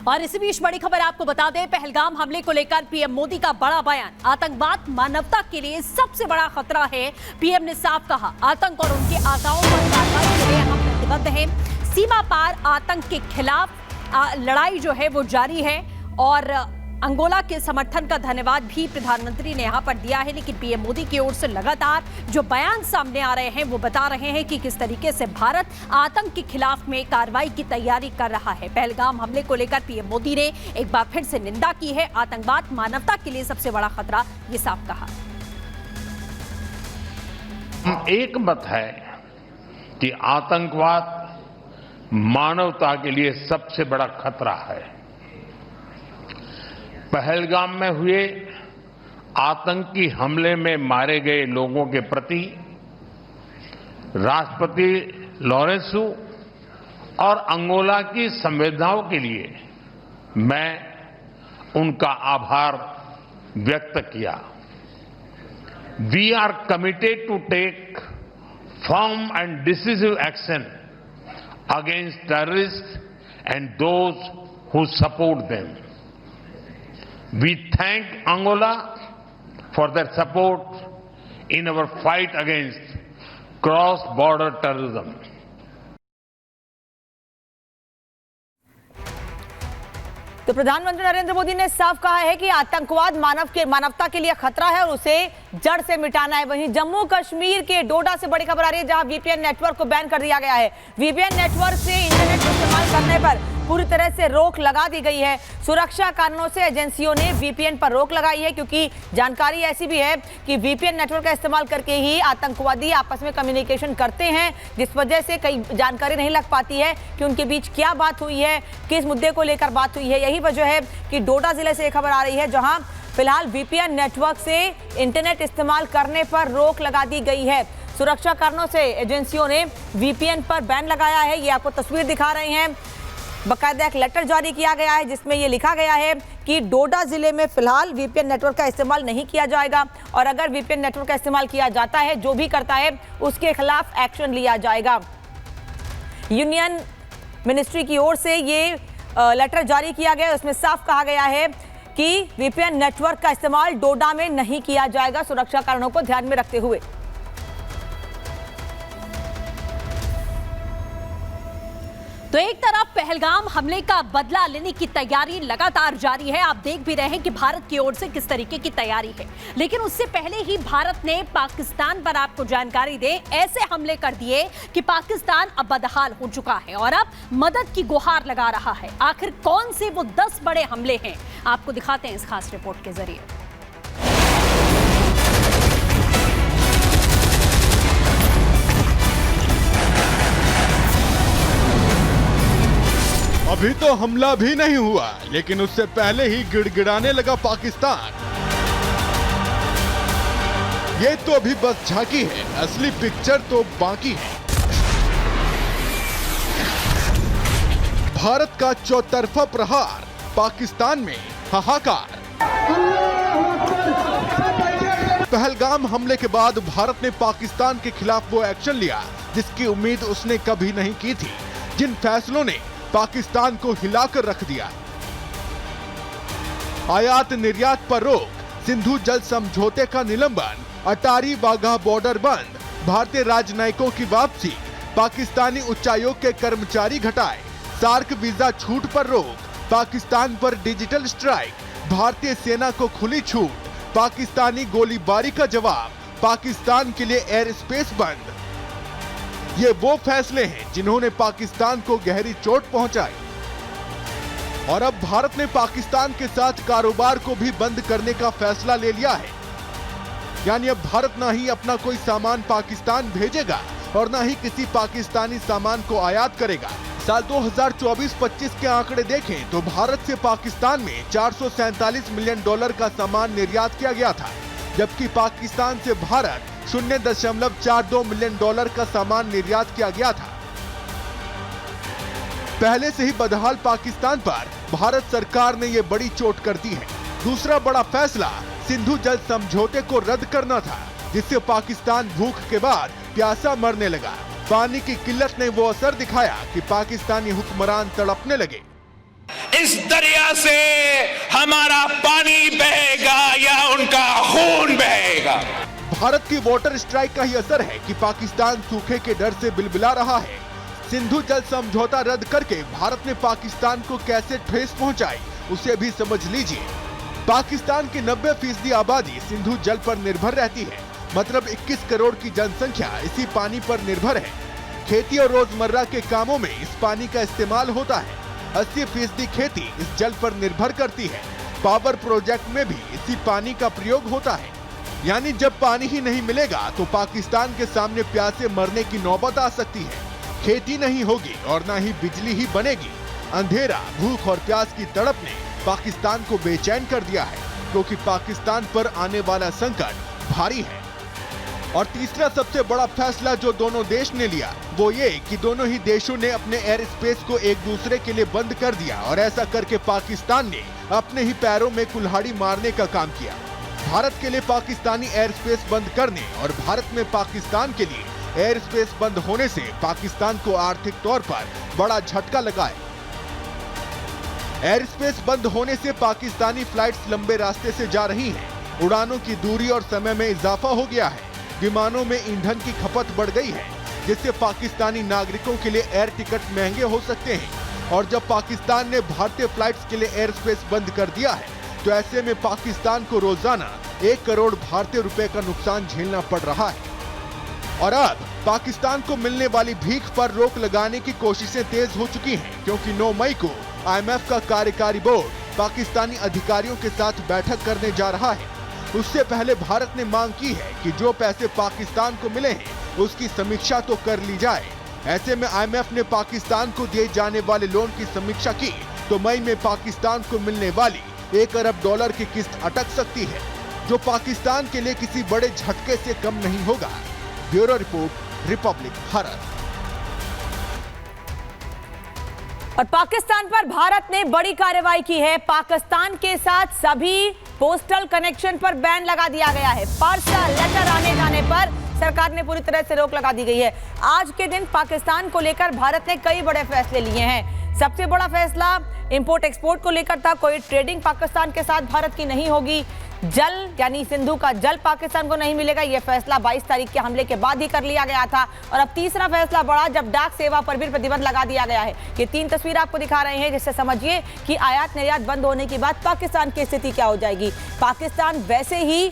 और इसी बीच बड़ी खबर आपको बता दें, पहलगाम हमले को लेकर पीएम मोदी का बड़ा बयान। आतंकवाद मानवता के लिए सबसे बड़ा खतरा है, पीएम ने साफ कहा। आतंक और उनके आकाओं पर कार्रवाई के लिए हम प्रतिबद्ध हैं। सीमा पार आतंक के खिलाफ लड़ाई जो है वो जारी है और अंगोला के समर्थन का धन्यवाद भी प्रधानमंत्री ने यहां पर दिया है। लेकिन पीएम मोदी की ओर से लगातार जो बयान सामने आ रहे हैं वो बता रहे हैं कि किस तरीके से भारत आतंक के खिलाफ में कार्रवाई की तैयारी कर रहा है। पहलगाम हमले को लेकर पीएम मोदी ने एक बार फिर से निंदा की है। आतंकवाद मानवता के लिए सबसे बड़ा खतरा, ये साफ कहा। एक मत है कि आतंकवाद मानवता के लिए सबसे बड़ा खतरा है। पहलगाम में हुए आतंकी हमले में मारे गए लोगों के प्रति राष्ट्रपति लॉरेंसो और अंगोला की संवेदनाओं के लिए मैं उनका आभार व्यक्त किया। We are committed to take firm and decisive action against terrorist and those who support them. We thank Angola for their support in our fight against cross-border terrorism. तो प्रधानमंत्री नरेंद्र मोदी ने साफ कहा है कि आतंकवाद मानवता के लिए खतरा है और उसे जड़ से मिटाना है। वहीं जम्मू कश्मीर के डोडा से बड़ी खबर आ रही है, जहां वीपीएन नेटवर्क को बैन कर दिया गया है। वीपीएन नेटवर्क से इंटरनेट इस्तेमाल करने पर पूरी तरह से रोक लगा दी गई है। सुरक्षा कारणों से एजेंसियों ने वीपीएन पर रोक लगाई है, क्योंकि जानकारी ऐसी भी है कि वीपीएन नेटवर्क का इस्तेमाल करके ही आतंकवादी आपस में कम्युनिकेशन करते हैं, जिस वजह से कई जानकारी नहीं लग पाती है कि उनके बीच क्या बात हुई है, किस मुद्दे को लेकर बात हुई है। यही वजह है कि डोडा जिले से एक खबर आ रही है, जहां फिलहाल वीपीएन नेटवर्क से इंटरनेट इस्तेमाल करने पर रोक लगा दी गई है। सुरक्षा कारणों से एजेंसियों ने वीपीएन पर बैन लगाया है। ये आपको तस्वीर दिखा रहे हैं। बाकायदा एक लेटर जारी किया गया है जिसमें यह लिखा गया है कि डोडा जिले में फिलहाल वीपीएन नेटवर्क का इस्तेमाल नहीं किया जाएगा और अगर वीपीएन नेटवर्क का इस्तेमाल किया जाता है, जो भी करता है उसके खिलाफ एक्शन लिया जाएगा। यूनियन मिनिस्ट्री की ओर से ये लेटर जारी किया गया, उसमें साफ कहा गया है कि वीपीएन नेटवर्क का इस्तेमाल डोडा में नहीं किया जाएगा, सुरक्षा कारणों को ध्यान में रखते हुए। तो एक तरफ पहलगाम हमले का बदला लेने की तैयारी लगातार जारी है। आप देख भी रहे हैं कि भारत की ओर से किस तरीके की तैयारी है, लेकिन उससे पहले ही भारत ने पाकिस्तान पर आपको जानकारी दे ऐसे हमले कर दिए कि पाकिस्तान अब बदहाल हो चुका है और अब मदद की गुहार लगा रहा है। आखिर कौन से वो 10 बड़े हमले हैं, आपको दिखाते हैं इस खास रिपोर्ट के जरिए। अभी तो हमला भी नहीं हुआ, लेकिन उससे पहले ही गिड़गिड़ाने लगा पाकिस्तान। ये तो अभी बस झांकी है, असली पिक्चर तो बाकी है। भारत का चौतरफा प्रहार, पाकिस्तान में हाहाकार। पहलगाम हमले के बाद भारत ने पाकिस्तान के खिलाफ वो एक्शन लिया जिसकी उम्मीद उसने कभी नहीं की थी, जिन फैसलों ने पाकिस्तान को हिलाकर रख दिया। आयात निर्यात पर रोक, सिंधु जल समझौते का निलंबन, अटारी वाघा बॉर्डर बंद, भारतीय राजनयिकों की वापसी, पाकिस्तानी उच्चायोग के कर्मचारी घटाए, सार्क वीजा छूट पर रोक, पाकिस्तान पर डिजिटल स्ट्राइक, भारतीय सेना को खुली छूट, पाकिस्तानी गोलीबारी का जवाब, पाकिस्तान के लिए एयर स्पेस बंद। ये वो फैसले हैं जिन्होंने पाकिस्तान को गहरी चोट पहुंचाई। और अब भारत ने पाकिस्तान के साथ कारोबार को भी बंद करने का फैसला ले लिया है। यानी अब भारत ना ही अपना कोई सामान पाकिस्तान भेजेगा और ना ही किसी पाकिस्तानी सामान को आयात करेगा। साल 2024-25 के आंकड़े देखें तो भारत से पाकिस्तान में $447 मिलियन का सामान निर्यात किया गया था, जबकि पाकिस्तान से भारत $0.42 मिलियन का सामान निर्यात किया गया था। पहले से ही बदहाल पाकिस्तान पर भारत सरकार ने ये बड़ी चोट कर दी है। दूसरा बड़ा फैसला सिंधु जल समझौते को रद्द करना था, जिससे पाकिस्तान भूख के बाद प्यासा मरने लगा। पानी की किल्लत ने वो असर दिखाया कि पाकिस्तानी हुक्मरान तड़पने लगे। इस दरिया से हमारा पानी बहेगा या उनका खून बहेगा। भारत की वाटर स्ट्राइक का ही असर है कि पाकिस्तान सूखे के डर से बिलबिला रहा है। सिंधु जल समझौता रद्द करके भारत ने पाकिस्तान को कैसे ठेस पहुंचाई, उसे भी समझ लीजिए। पाकिस्तान की 90% आबादी सिंधु जल पर निर्भर रहती है, मतलब 21 करोड़ की जनसंख्या इसी पानी पर निर्भर है। खेती और रोजमर्रा के कामों में इस पानी का इस्तेमाल होता है। 80% खेती इस जल पर निर्भर करती है। पावर प्रोजेक्ट में भी इसी पानी का प्रयोग होता है। यानी जब पानी ही नहीं मिलेगा तो पाकिस्तान के सामने प्यासे मरने की नौबत आ सकती है। खेती नहीं होगी और ना ही बिजली ही बनेगी। अंधेरा, भूख और प्यास की तड़प ने पाकिस्तान को बेचैन कर दिया है, क्योंकि पाकिस्तान पर आने वाला संकट भारी है। और तीसरा सबसे बड़ा फैसला जो दोनों देश ने लिया वो ये कि दोनों ही देशों ने अपने एयर स्पेस को एक दूसरे के लिए बंद कर दिया, और ऐसा करके पाकिस्तान ने अपने ही पैरों में कुल्हाड़ी मारने का काम किया। भारत के लिए पाकिस्तानी एयर स्पेस बंद करने और भारत में पाकिस्तान के लिए एयर स्पेस बंद होने से पाकिस्तान को आर्थिक तौर पर बड़ा झटका लगा है। एयर स्पेस बंद होने से पाकिस्तानी फ्लाइट्स लंबे रास्ते से जा रही हैं। उड़ानों की दूरी और समय में इजाफा हो गया है। विमानों में ईंधन की खपत बढ़ गई है, जिससे पाकिस्तानी नागरिकों के लिए एयर टिकट महंगे हो सकते हैं। और जब पाकिस्तान ने भारतीय फ्लाइट्स के लिए एयर स्पेस बंद कर दिया है, तो ऐसे में पाकिस्तान को रोजाना 1 करोड़ भारतीय रुपए का नुकसान झेलना पड़ रहा है। और अब पाकिस्तान को मिलने वाली भीख पर रोक लगाने की कोशिशें तेज हो चुकी हैं, क्योंकि 9 मई को IMF का कार्यकारी बोर्ड पाकिस्तानी अधिकारियों के साथ बैठक करने जा रहा है। उससे पहले भारत ने मांग की है कि जो पैसे पाकिस्तान को मिले हैं उसकी समीक्षा तो कर ली जाए। ऐसे में IMF ने पाकिस्तान को दिए जाने वाले लोन की समीक्षा की तो मई में पाकिस्तान को मिलने वाली $1 अरब की किस्त अटक सकती है, जो पाकिस्तान के लिए किसी बड़े झटके से कम नहीं होगा। Bureau report, Republic Bharat. और पाकिस्तान पर भारत ने बड़ी कार्रवाई की है। पाकिस्तान के साथ सभी पोस्टल कनेक्शन पर बैन लगा दिया गया है। पार्सल लेटर आने जाने पर सरकार ने पूरी तरह से रोक लगा दी गई है। आज के दिन पाकिस्तान को लेकर भारत ने कई बड़े फैसले लिए हैं। सबसे बड़ा फैसला इंपोर्ट एक्सपोर्ट को लेकर था। कोई ट्रेडिंग पाकिस्तान के साथ भारत की नहीं होगी। जल यानी सिंधु का जल पाकिस्तान को नहीं मिलेगा। यह फैसला 22 तारीख के हमले के बाद ही कर लिया गया था। और अब तीसरा फैसला बड़ा, जब डाक सेवा पर भी प्रतिबंध लगा दिया गया है। ये 3 तस्वीर आपको दिखा रहे हैं, जिससे समझिए कि आयात निर्यात बंद होने के बाद पाकिस्तान की स्थिति क्या हो जाएगी। पाकिस्तान वैसे ही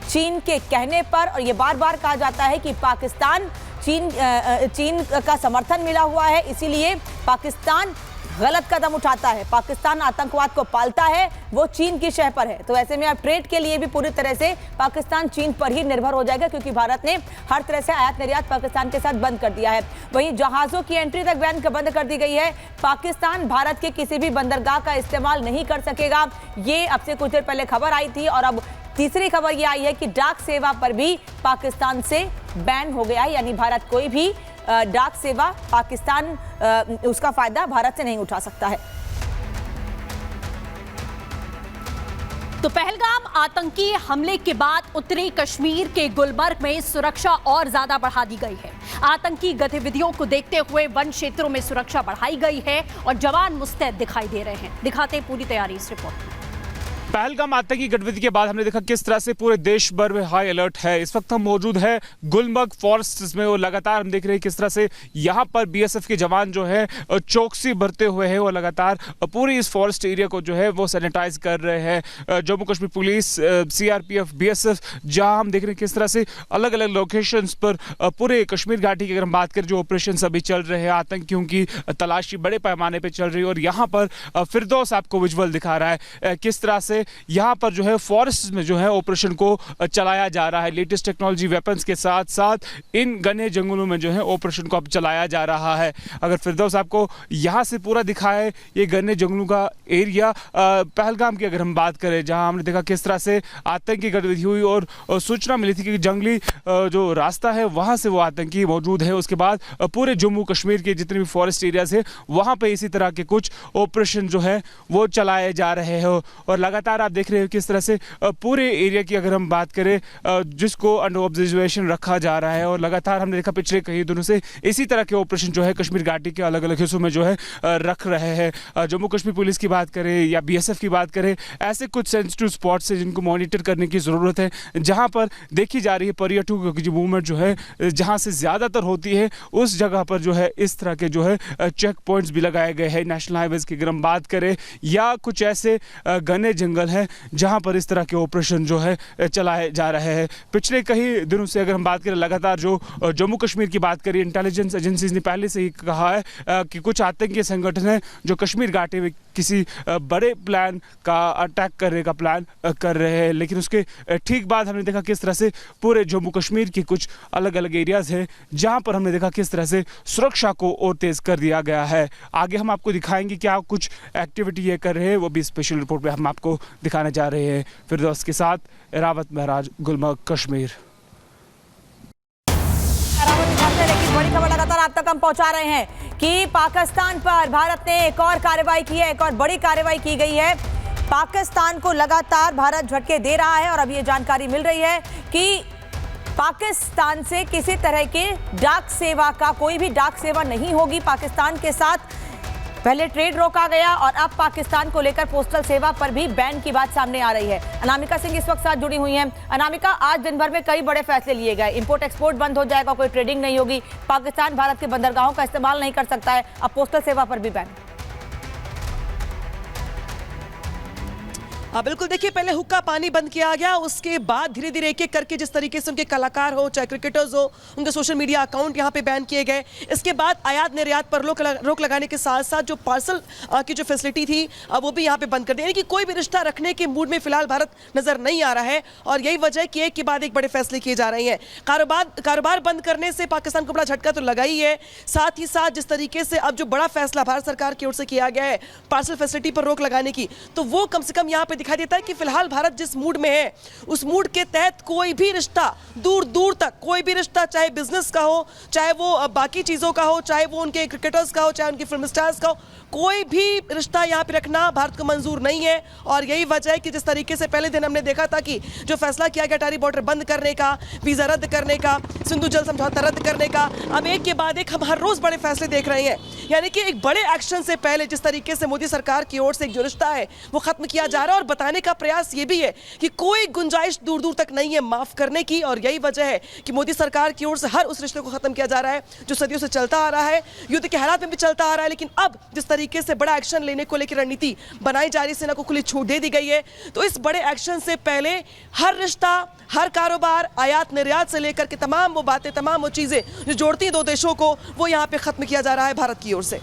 चीन के कहने पर, और ये बार बार कहा जाता है कि पाकिस्तान चीन का समर्थन मिला हुआ है, इसीलिए पाकिस्तान गलत कदम उठाता है। पाकिस्तान आतंकवाद को पालता है, वो चीन की शह पर है। तो ऐसे में अब ट्रेड के लिए भी पूरी तरह से पाकिस्तान चीन पर ही निर्भर हो जाएगा, क्योंकि भारत ने हर तरह से आयात निर्यात पाकिस्तान के साथ बंद कर दिया है। वहीं जहाजों की एंट्री तक बैन बंद कर दी गई है। पाकिस्तान भारत के किसी भी बंदरगाह का इस्तेमाल नहीं कर सकेगा। ये अब से कुछ देर पहले खबर आई थी, और अब तीसरी खबर ये आई है कि डाक सेवा पर भी पाकिस्तान से बैन हो गया है। यानी भारत कोई भी डाक सेवा पाकिस्तान उसका फायदा भारत से नहीं उठा सकता है। तो पहलगाम आतंकी हमले के बाद उत्तरी कश्मीर के गुलमर्ग में सुरक्षा और ज्यादा बढ़ा दी गई है। आतंकी गतिविधियों को देखते हुए वन क्षेत्रों में सुरक्षा बढ़ाई गई है और जवान मुस्तैद दिखाई दे रहे हैं। दिखाते हैं पूरी तैयारी इस रिपोर्ट में। पहलगाम आतंकी गतिविधि के बाद हमने देखा किस तरह से पूरे देश भर में हाई अलर्ट है। इस वक्त हम मौजूद है गुलमर्ग फॉरेस्ट में, और लगातार हम देख रहे हैं किस तरह से यहाँ पर BSF के जवान जो है चौकसी बरते हुए हैं, और लगातार पूरी इस फॉरेस्ट एरिया को जो है वो सैनिटाइज कर रहे हैं। Jammu Kashmir police, CRPF, BSF, जहाँ हम देख रहे हैं किस तरह से अलग अलग लोकेशंस पर पूरे कश्मीर घाटी की अगर हम बात करें, जो ऑपरेशन अभी चल रहे हैं, आतंकियों की तलाशी बड़े पैमाने पर चल रही है। और यहाँ पर फिरदौस आपको विजुअल दिखा रहा है किस तरह से यहाँ पर जो है फॉरेस्ट में जो है ऑपरेशन को चलाया जा रहा है। लेटेस्ट टेक्नोलॉजी वेपन्स के साथ साथ इन घने जंगलों में जो है ऑपरेशन को अब चलाया जा रहा है। अगर फिरदौस आपको यहाँ से पूरा दिखाए ये घने जंगलों का एरिया पहलगाम की अगर हम बात करें, जहाँ हमने देखा किस तरह से आतंकी गतिविधि हुई और सूचना मिली थी कि जंगली जो रास्ता है वहाँ से वो आतंकी मौजूद है। उसके बाद पूरे जम्मू कश्मीर के जितने भी फॉरेस्ट एरियाज है वहाँ पर इसी तरह के कुछ ऑपरेशन जो है वो चलाए जा रहे हैं। और लगातार लगातार आप देख रहे हो किस तरह से पूरे एरिया की अगर हम बात करें जिसको अंडर ऑब्जर्वेशन रखा जा रहा है, और लगातार हमने देखा पिछले कई दिनों से इसी तरह के ऑपरेशन जो है कश्मीर घाटी के अलग अलग हिस्सों में जो है रख रहे हैं। जम्मू कश्मीर पुलिस की बात करें या BSF की बात करें, ऐसे कुछ सेंसिटिव स्पॉट्स है जिनको मॉनिटर करने की ज़रूरत है, जहाँ पर देखी जा रही है पर्यटकों की मूवमेंट जो है जहाँ से ज़्यादातर होती है उस जगह पर जो है इस तरह के जो है चेक पॉइंट्स भी लगाए गए हैं। नेशनल हाईवेज की अगर हम बात करें या कुछ ऐसे घने जंगल हैं जहाँ पर इस तरह के ऑपरेशन जो है चलाए जा रहे हैं। पिछले कई दिनों से अगर हम बात करें लगातार जो जम्मू कश्मीर की बात करें, इंटेलिजेंस एजेंसीज ने पहले से ही कहा है कि कुछ आतंकी संगठन हैं जो कश्मीर घाटी में किसी बड़े प्लान का अटैक करने का प्लान कर रहे हैं। लेकिन उसके ठीक बाद हमने देखा किस तरह से पूरे जम्मू कश्मीर के कुछ अलग अलग एरियाज हैं जहां पर हमने देखा किस तरह से सुरक्षा को और तेज कर दिया गया है। आगे हम आपको दिखाएंगे क्या कुछ एक्टिविटी ये कर रहे हैं, वो भी स्पेशल रिपोर्ट में हम आपको दिखाने जा रहे हैं। फिरदौस के साथ रावत महराज, गुलमर्ग, कश्मीर। लेकिन बड़ी खबर लगातार आप तक हम पहुंचा रहे हैं कि पाकिस्तान पर भारत ने एक और कार्रवाई की है, एक और बड़ी कार्रवाई की गई है। पाकिस्तान को लगातार भारत झटके दे रहा है और अब ये जानकारी मिल रही है कि पाकिस्तान से किसी तरह के डाक सेवा का कोई भी डाक सेवा नहीं होगी। पाकिस्तान के साथ पहले ट्रेड रोका गया और अब पाकिस्तान को लेकर पोस्टल सेवा पर भी बैन की बात सामने आ रही है। अनामिका सिंह इस वक्त साथ जुड़ी हुई हैं। अनामिका, आज दिन भर में कई बड़े फैसले लिए गए। इंपोर्ट एक्सपोर्ट बंद हो जाएगा, कोई ट्रेडिंग नहीं होगी, पाकिस्तान भारत के बंदरगाहों का इस्तेमाल नहीं कर सकता है, अब पोस्टल सेवा पर भी बैन। हाँ बिल्कुल, देखिए पहले हुक्का पानी बंद किया गया, उसके बाद धीरे धीरे एक एक करके जिस तरीके से उनके कलाकार हो चाहे क्रिकेटर्स हो उनके सोशल मीडिया अकाउंट यहाँ पे बैन किए गए। इसके बाद आयात निर्यात पर रोक लगाने के साथ साथ जो पार्सल की जो फैसिलिटी थी वो भी यहाँ पे बंद कर दी। यानी कि कोई भी रिश्ता रखने के मूड में फिलहाल भारत नजर नहीं आ रहा है और यही वजह है कि एक के बाद एक बड़े फैसले किए जा रहे हैं। कारोबार बंद करने से पाकिस्तान को बड़ा झटका तो लगा ही है, साथ ही साथ जिस तरीके से अब जो बड़ा फैसला भारत सरकार की ओर से किया गया है पार्सल फैसिलिटी पर रोक लगाने की, तो वो कम से कम यहाँ पे दिखाई देता है कि फिलहाल भारत जिस मूड में है उस मूड के तहत कोई भी रिश्ता दूर दूर तक, कोई भी रिश्ता चाहे बिजनेस का हो, चाहे वो बाकी चीजों का हो, चाहे वो उनके क्रिकेटर्स का हो, चाहे उनके फिल्म स्टार्स का हो, कोई भी रिश्ता यहाँ पे रखना भारत को मंजूर नहीं है। और यही वजह है कि जिस तरीके से पहले दिन हमने देखा था कि जो फैसला किया गया अटारी बॉर्डर बंद करने का, वीजा रद्द करने का, सिंधु जल समझौता रद्द करने का, अब एक के बाद एक हम हर रोज बड़े फैसले देख रहे हैं। यानी कि एक बड़े एक्शन से पहले जिस तरीके से मोदी सरकार की ओर से एक जो रिश्ता है वो खत्म किया जा रहा है और बताने का प्रयास ये भी है कि कोई गुंजाइश दूर दूर तक नहीं है माफ करने की। और यही वजह है कि मोदी सरकार की ओर से हर उस रिश्ते को खत्म किया जा रहा है जो सदियों से चलता आ रहा है, युद्ध के हालात में भी चलता आ रहा है। लेकिन अब जिस तरीके से बड़ा एक्शन लेने को लेकर रणनीति बनाई जा रही है, सेना को खुली छूट दे दी गई है, तो इस बड़े एक्शन से पहले हर रिश्ता, हर कारोबार, आयात निर्यात से लेकर के तमाम वो बातें, तमाम वो चीजें जो जोड़ती हैं दो देशों को, वो यहाँ पे खत्म किया जा रहा है भारत की ओर से।